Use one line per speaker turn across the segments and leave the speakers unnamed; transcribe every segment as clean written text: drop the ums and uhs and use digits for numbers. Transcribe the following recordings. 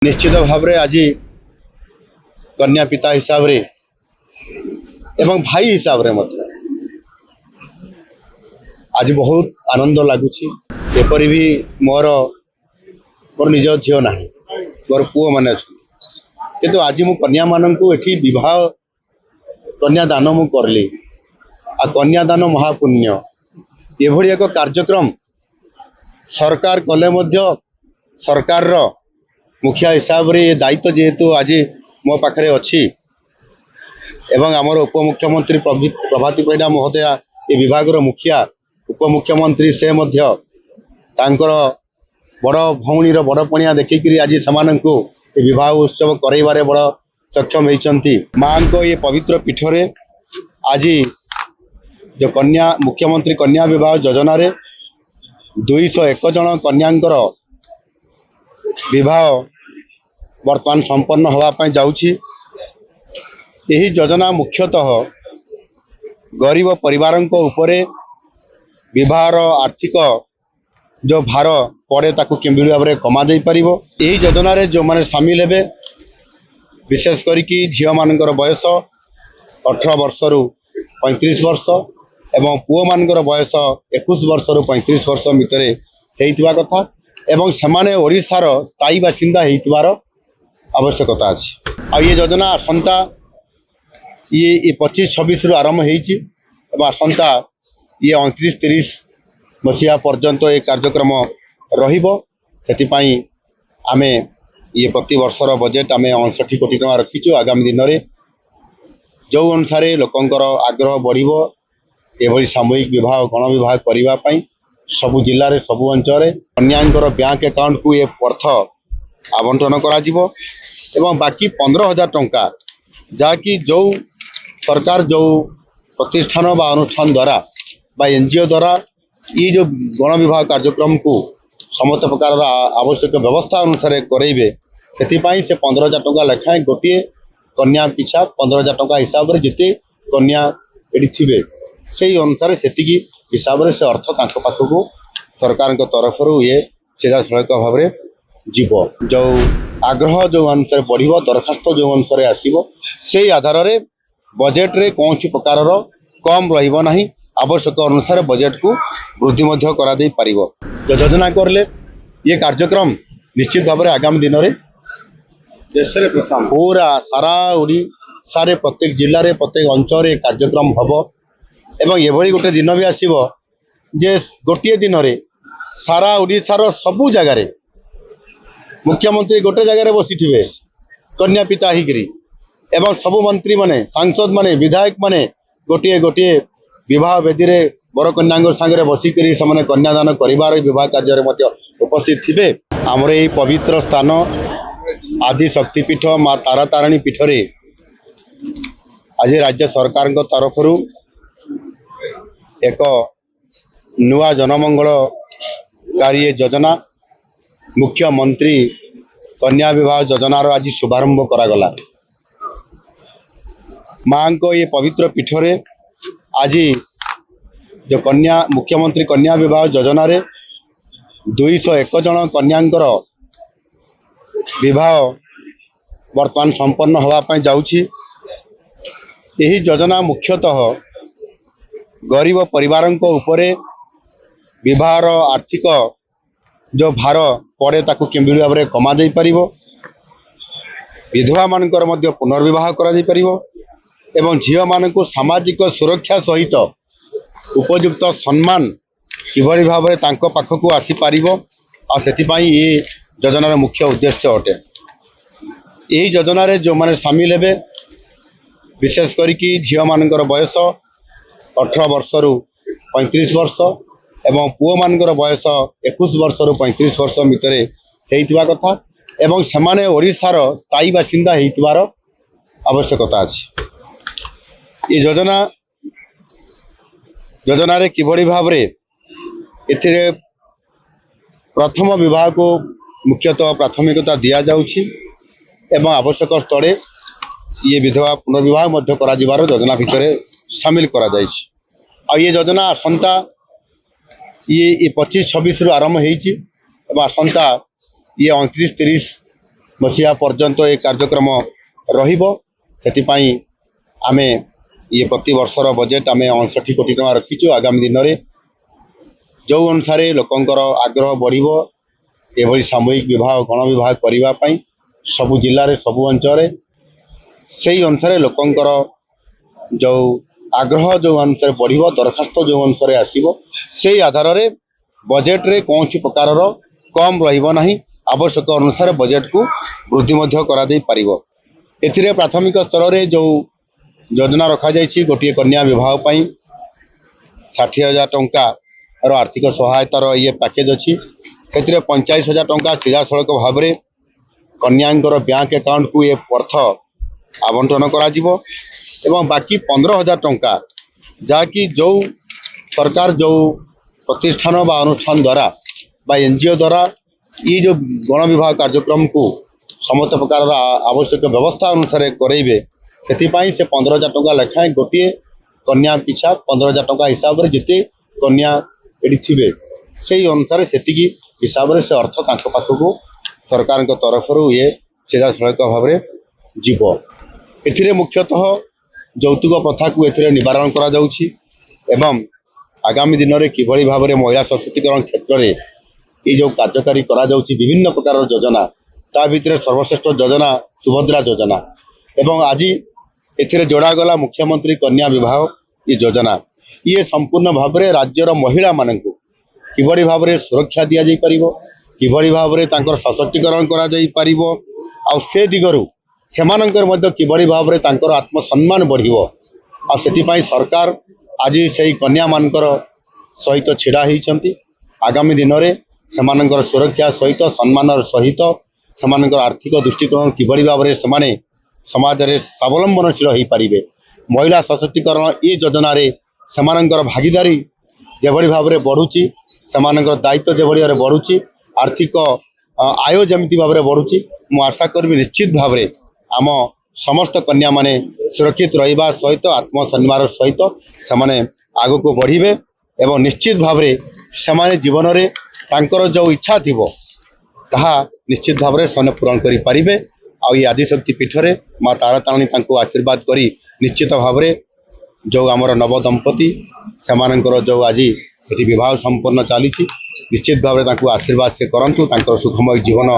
निश्चित भाव में आज कन्या पिता हिसाब रे एवं भाई हिसाब रे आज बहुत आनंद लगुच। एपरी भी मोर मोर निज झील ना मोर पुओ मैंने किंतु आज मु कन्या मान को एठी विवाह कन्यादान मु करली। आ कन्यादान महापुण्य एभली एक कार्यक्रम सरकार कले सरकार रो मुखिया हिसाब रे दायित्व जेहेतु आज मो पाखरे अच्छी एवं आमर उपमुख्यमंत्री प्रभाती परिडा महोदया ये विभाग रो मुखिया उपमुख्यमंत्री से मध्य तांकर बड़ भौणी रो बड़ पणिया देखिकी आज समानंकु ये विवाह उत्सव करैबारे बड़ सक्षम होइचंती। मां को ये पवित्र पीठ रे आज जो कन्या मुख्यमंत्री कन्या विवाह योजना रे 201 जन कन्यांकर विवाह वर्तमान संपन्न होगापाई जाउछि। यही योजना मुख्यतः गरीब परिवारों उपरे विवाहर आर्थिक जो भार पड़े ताकू किभली भाव में कमा जाई परिबो। यही योजना रे जो माने शामिल हेबे विशेष करिकी झियो मानकर बयस 18 वर्ष रु 35 वर्ष एवं पुओ मानकर बयस 21 वर्ष रु 35 वर्ष भितर हेइतिबा कथा एवं सेमाने ओडिशार स्थायी बासिंदा हेइतिबार आवश्यकता अछि। आ ये योजना आसंता ये 25-26 रु आरंभ हेइछि एवं आसंता ये 29-30 मसीहा पर्यंत ये कार्यक्रम रहिबो। सेतिपाई आमे ये प्रति वर्षर बजेट आमे 59 कोटी टका रखिछु। आगामी दिन में जो अनुसार लोकंकर आग्रह बढ़िबो एभली सामूहिक विवाह गण विवाह करबा पई सबु जिल्ला रे सबु अंचल कन्यांकर बैंक अकाउंट को ये अर्थ आवंटन करा जिवो एवं बाकी 15,000 टंका जाकि जो सरकार जो प्रतिष्ठान बा अनुष्ठान द्वारा बा एनजीओ द्वारा ये जो गण विवाह कार्यक्रम को समस्त प्रकार आवश्यक व्यवस्था अनुसार करेबे सेतिपाई से 15,000 टंका लेखाएं गोटे कन्या पिछा 15,000 टंका हिसाब से जिते कन्या एडी थिबे से अनुसार से हिसाब से अर्थ पाखक सरकार तरफ ये सीधा सड़क भाव में जीव जो आग्रह जो अनुसार बढ़ दरखास्त जो अनुसार आसो से आधार रे बजेट रे कौन प्रकार कम रहिबो नहीं आवश्यक अनुसार बजेट को वृद्धि करा दे पारिबो। जो योजना करले ये कार्यक्रम निश्चित भाव में आगामी दिन में देश रे प्रथम पूरा सारा ओडिशा रे प्रत्येक जिल्ला रे प्रत्येक अंचल रे कार्यक्रम हबो एवं एभली गोटे दिन भी आसीबो जे गोटे दिन रे सारा ओडिशार सबु जगार मुख्यमंत्री गोटे जगह बसी थे कन्या पिता हिकरी एवं सबु मंत्री माने सांसद माने विधायक माने गोटे गोटे विवाह वेदी रे बर कन्या सांगे बसिकी से कन्यादान कर विवाह कार्य उपस्थित थे। आमर यही पवित्र स्थान आदि शक्तिपीठ माँ तारा तारिणी पीठ रे आज राज्य सरकार तरफ एक नुआ जनमंगलकारी योजना मुख्यमंत्री कन्या विवाह योजना आज शुभारंभ करागला। मां को ये पवित्र पीठ रे आज जो कन्या मुख्यमंत्री कन्या विवाह योजना रे 201 जन कन्यांकर विवाह वर्तमान संपन्न होगापाई जाउछि। यही योजना मुख्यतः गरीब परिवारों उपरे विवाहर आर्थिक जो भार पड़े ताकू किभली भाव में कमा जाई परिबो। विधवा मानकर मध्य पुनर्विवाह करा जाई परिबो एवं झियो मानकु सामाजिक सुरक्षा सहित उपयुक्त सम्मान किभली भाव में तांको पाखकु आसी पारिबो आ सेतिपाई ये योजनार मुख्य उद्देश्य अटे। यही योजना रे जो माने शामिल हेबे विशेष करिकी झियो मानकर बयस 18 वर्ष रु 35 वर्ष एवं पुओ मानकर बयस 21 वर्ष रु 35 वर्ष भितर हेइतिबा कथा एवं सेमाने ओडिशार स्थायी बासिंदा हेइतिबार आवश्यकता अछि। ये योजना रे किभली भाव रे एथिरे प्रथम विवाह को मुख्यतः प्राथमिकता दिया जाउछि एवं आवश्यक स्थले ये विधवा पुनर्विवाह मध्य करा जिबार योजना भितर शामिल करा जाइछि। आ ये योजना आसंता ये 25-26 रु आरंभ हेइछि एवं आसंता ये 29-30 मसीहा पर्यंत ये कार्यक्रम रहिबो। सेतिपाई आमे ये प्रति वर्षर बजेट आमे 59 कोटी टका रखीचु। आगामी दिन में जो अनुसार लोकंकर आग्रह बढ़िबो एभली सामूहिक विवाह गण विवाह करने सबु जिले में सबु अंचल से अनुसार लोकंकर जो आग्रह जो अनुसार बढ़िबो दरखास्त जो अनुसार आसीबो से आधार रे बजेट रे कौन प्रकार कम रहिबो नाही। आवश्यक अनुसार बजेट को वृद्धि मध्य करा दे पारिबो। एथिरे प्राथमिक स्तर रे जो योजना रखा जाइछि गोटे कन्या विवाह पई 60,000 टंका आर्थिक सहायतार ये पैकेज अच्छी। से 45,000 टंका सीधा सड़क भाव में कन्यांकर बैंक अकाउंट को ये अर्थ आवंटन करा बाकी 15,000 टंका जहाँकि जो सरकार जो प्रतिष्ठान बा अनुष्ठान द्वारा बा एनजीओ द्वारा ये जो गण विवाह कार्यक्रम को समस्त प्रकार आवश्यक व्यवस्था अनुसार करेबे से 15,000 टंका लेखाएं गोटे कन्या पिछा 15,000 टंका हिसाब से जिते कन्या एटी थे से अनुसार से हिसाब से अर्थ पाखक सरकार तरफ ये सीधा सड़क भाव में जीव। ए मुख्यतः यौतुक प्रथा को ए निवारण करा जाउछि एवं आगामी दिन में किभली भाव में महिला सशक्तिकरण क्षेत्र में ये जो कार्यकारी करा जाउछि विभिन्न प्रकार योजना ता भितर सर्वश्रेष्ठ योजना सुभद्रा योजना एवं आज एथिरे जोड़ागला मुख्यमंत्री कन्या विवाह ये योजना ये संपूर्ण भाव में राज्यर महिला मानू किभली भाव में सुरक्षा दि जाई परिबो किभली भाव में तांकर सशक्तिकरण करा जाई परिबो आ से दिगरु सेमानंकर मध्य किभली भाव में तांकर आत्मसम्मान बढ़िबो आ सेति पई सरकार आज से कन्या मानकर सहित छिड़ा होइछंती। आगामी दिन में सेमानंकर सुरक्षा सहित सम्मान सहित सेमानंकर आर्थिक दृष्टिकोण किभली भाव में सेमाने समाज रे स्वावलंबनशील हो पारिबे। महिला सशक्तिकरण ये योजना रे सेमानंकर भागीदारी जेभली भाव में बढ़ुची सेमानंकर दायित्व जेभली भाव में बढ़ुची आर्थिक आय जमिति भाव में बढ़ुची मु आशा करी निश्चित भाव में आम समस्त कन्या माने सुरक्षित रहिबा सहित आत्मसम्मान सहित सेमाने आगो को बढ़िबे एवं निश्चित भाव में सेमाने जीवन रे तांकर जो इच्छा थिबो ताहा निश्चित भाव में सने पूरण करि पारिबे। आ ये आदिशक्ति पीठ रे माँ तारातारिणी तांको आशीर्वाद करी निश्चित भाव में जो आमर नव दंपति सेमानंकर जो आज ये विवाह संपन्न चली निश्चित भाव में आशीर्वाद से करंतु तांकर सुखमय जीवन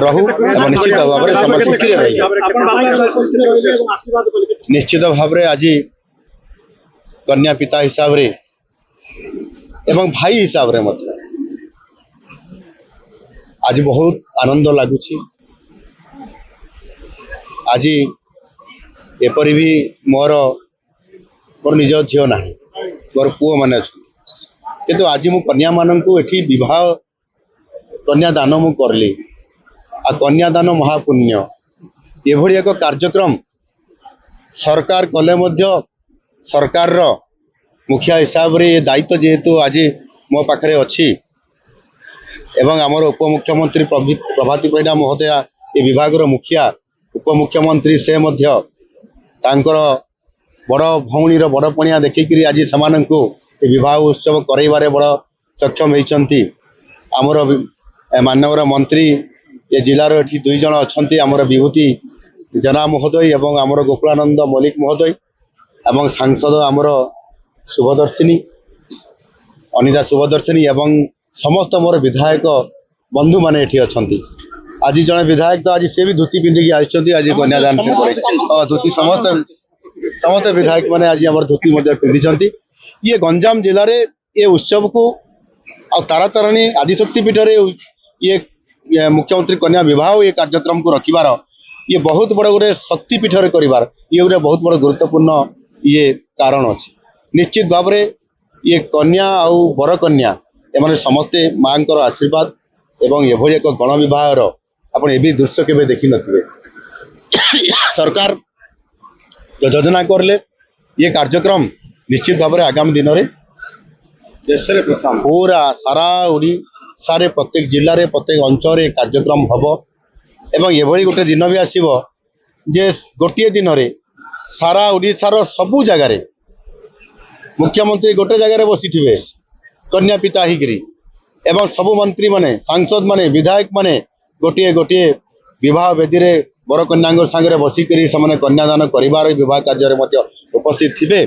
रहू एवं निश्चित भाव में समय खुशी रही निश्चित भाव में आज कन्या पिता हिसाब रे एवं भाई हिसाब रे मतलब आज बहुत आनंद लगुच। आज एपरी भी मोर निज झील ना मोर पुओ मैंने अच्छा किंतु आज मु कन्या मानू एठी विवाह कन्यादान मु करली आ कन्यादान महापुण्य एभली एक कार्यक्रम सरकार कले मध्य सरकार रो मुखिया हिसाब रे दायित्व जेहेतु आज मो पाखरे अछि एवं आमर उपमुख्यमंत्री प्रभाती परिडा महोदया ये विभाग रो मुखिया उपमुख्यमंत्री से मध्य तांकर बड़ भौणी बड़ पणिया देखिकी आज से विवाह उत्सव करइबारे बड़ सक्षम होती। आमर माननीय मंत्री ये जिलार एठी 2 जन अच्छा आमर विभूति जना महोदय एवं आमर गोकुलानंद मल्लिक महोदय एवं सांसद आमर शुभदर्शिनी अनिता शुभदर्शिनी एवं समस्त मोर विधायक बंधु माने एठी अछंती। आज जड़े विधायक तो आज से भी धोती पिंधिकी आइछंती आज कन्यादान से धोती समस्त विधायक माने आज आमर धोती मध्य पिंधिछंती। ये गंजाम जिले रे ये उत्सव को आ तारातारिणी आदिशक्ति पीठ रे ये मुख्यमंत्री कन्या विवाह ये कार्यक्रम को रखिबार ये बहुत बड़ गोटे शक्ति पीठ रे करिवार ये गोटे बहुत बड़ गुरुत्वपूर्ण ये कारण अच्छी। निश्चित भाव में ये कन्या आउ बर कन्या एमाने समस्ते माँ आशीर्वाद एवं एभली एक गण विवाह आप ए दृश्य केवे देखी नथिबे। सरकार जो योजना करले ये कार्यक्रम निश्चित भाव में आगामी दिन में देश प्रथम पूरा सारा ओडिशा रे प्रत्येक जिले में प्रत्येक अंचल कार्यक्रम हम एवं एभली गोटे दिन भी आसीबो जे गोटे दिन में सारा ओडिशार सबु जगार मुख्यमंत्री गोटे जगह बसी थे कन्या पिता हिगिरी एवं सबु मंत्री माने सांसद माने विधायक माने गोटे गोटे विवाह बेदी बर कन्या सागर बसिक कन्यादान कर विवाह कार्य उपस्थित थे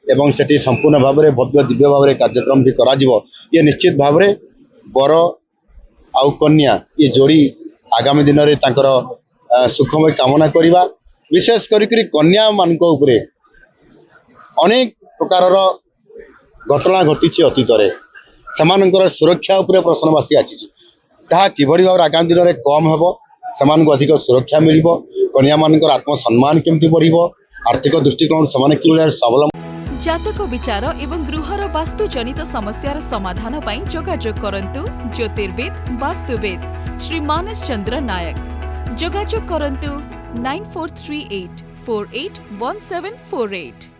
एवं सेठी संपूर्ण भाव में भव्य दिव्य भाव में कार्यक्रम भी करा ये निश्चित भाव में बर आउ कन्या ये जोड़ी आगामी दिन में सुखमय कामना करवा विशेष करी कन्या मान अनेक प्रकार घटना घटी अतीत से सुरक्षा उपरे प्रश्नवाची आसी किभली भाव आगामी दिन में कम हेब से अधिक सुरक्षा मिल कन्या मान आत्मसम्मान केमती बढ़ आर्थिक दृष्टिकोण से स्वावलंबी
जातक विचार एवं गृहर वास्तु जनित समस्यार समाधान पाई जोगाजोग करंतु ज्योतिर्वेद वास्तुवेद श्री मानस चंद्र नायक जोगाजोग करंतु 9438481748।